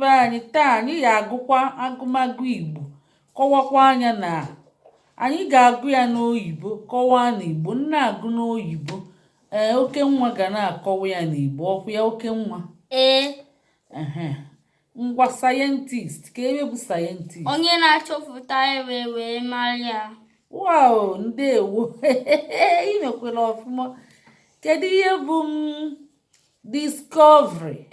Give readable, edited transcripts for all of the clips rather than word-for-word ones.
anyị taa anyị ga-agụkwa agụmagụ Igbo kọwakwa anya na anyị ga-agụ ya n'oyibo kọwaa n'Igbo agụ n'oyibo oke nwa ga na-akọwa ya n'Igbo ọkwa ya oke nwa ngwa sayentist ka ebe bụ sayentist onye na-achọpụta ebe wee mara ya. Wow, ndewo imekwala ọfụma. Kedu ihe bụ discovery?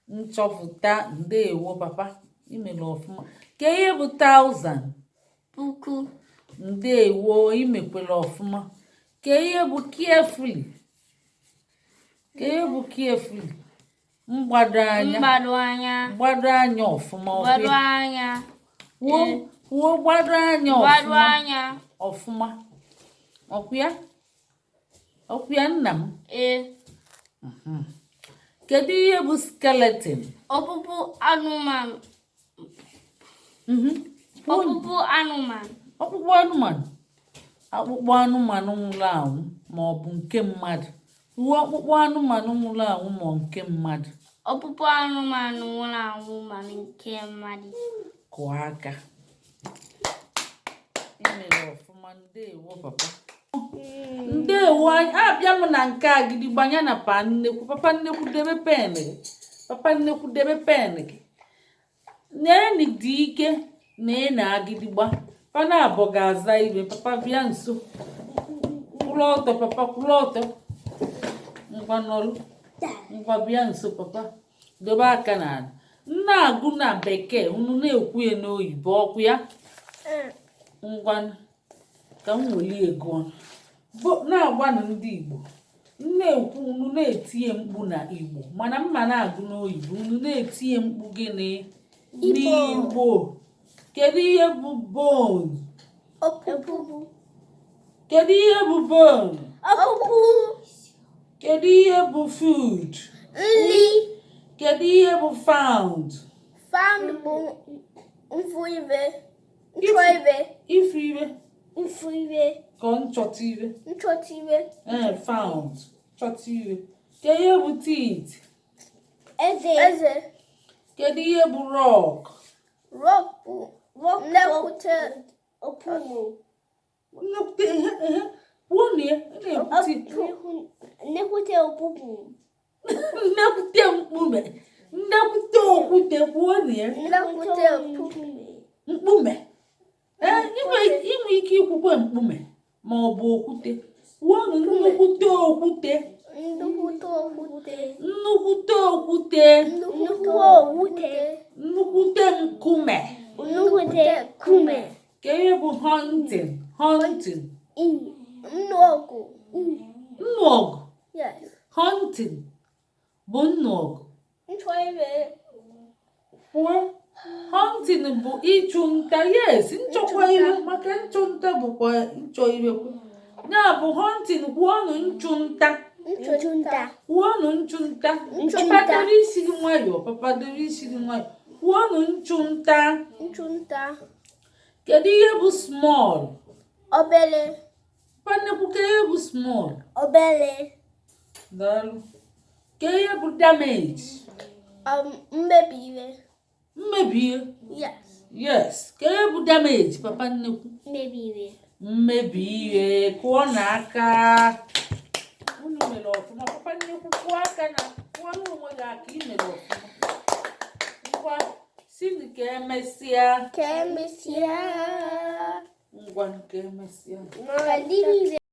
Nchọpụta. Ndewo papa imela ọfụma. Ke ihe bụ thousand? Puku. Ndewo imekwala ọfụma. Ke ihe bụ carefully? Mgbado anya ọfụma. Kwuo gbado anya ọfụma. Ọkwa nna m. Kedu ihe bụ skeleton? Ọkpụkpụ anụmanụ. Akpụkpọ anụmanụ nwụrụ anwụ ma ọ bụ nke mmadụ. Kwuo ọkpụkpọ anụmanụ nwụrụ anwụ ma ọ nke mmadụ. Ọkpụkpọ anụmanụ nwụrụ anwụ ma nke mmadụ. Kụọ aka. Imere ọfụma. Ndewo papa. Ndewo abịa m na nke a gidigba ya na papa nnekwu debe pen gị. Papa nnekwu debe pen gị. Neni dị ike na agidigba. Papa na-abọ ga-aza ibe. Papa bịa nso. Kwụrụ ọtọ papa kwụrụ ọtọ. Ngwa nọrụ. Ngwa bịa nso papa. Dobe aka n'ala. Nna agụ na bekee unu na-ekwu ya n'oyibo ọkụ ya. Ngwa ka m welie ego na-agwanụ ndị Igbo na-ekwu unu na-etinye mkpu na Igbo mana mma na-agụ n'oyibo unu na-etinye mkpu gị n'Igbo. Kedu ihe bụ bone? Kedu ihe bụ bone? Kedu ihe bụ food? Nri. Kedu ihe bụ found? Found bụ ifu ibe. Ka nchọta ibe. Found. Chọta ibe. Kedu ihe bụ teeth? Eze. Kedu ihe bụ rock? Rock bụ nnekwute okpukpu. Nnekwute okpukpu. Nnekwute mkpume. Nnekwute okwute kwuo na ya. Nnekwute Mkpume. Inwe ike ikwukwe mkpume ma ọ bụ okwute. Kwuo nnukwute okwute. Nnukwute nkume. Ka ihe bụ hunting? Nnu ọgụ. Hunting bụ nnu ọgụ. Hunting bụ ịchụ nta. Yes, nchọkwa ire maka nchụ nta bụkwa nchọ ire. Ya bụ hunting kwuonụ nchụ nta. Kwuonụ nchụ nta. Papa debe isi gị nwayọọ. Kwuonụ nchụ nta. Kedu ihe bụ small? Obere. Papa nnekwu ka ihe bụ small? Obere. Daalụ. Ka ihe bụ damage? Mmebi. Yes. Ka ihe bụ damage papa nnekwu? Mmebi ihe. Kụọ n'aka. Unu mere ọfụma. Papa nnekwu kụọ aka na kụọ n'onwe gị aka imere ọfụma. Ngwa si ka emesịa. Ka emesịa. Ngwa ka emesịa.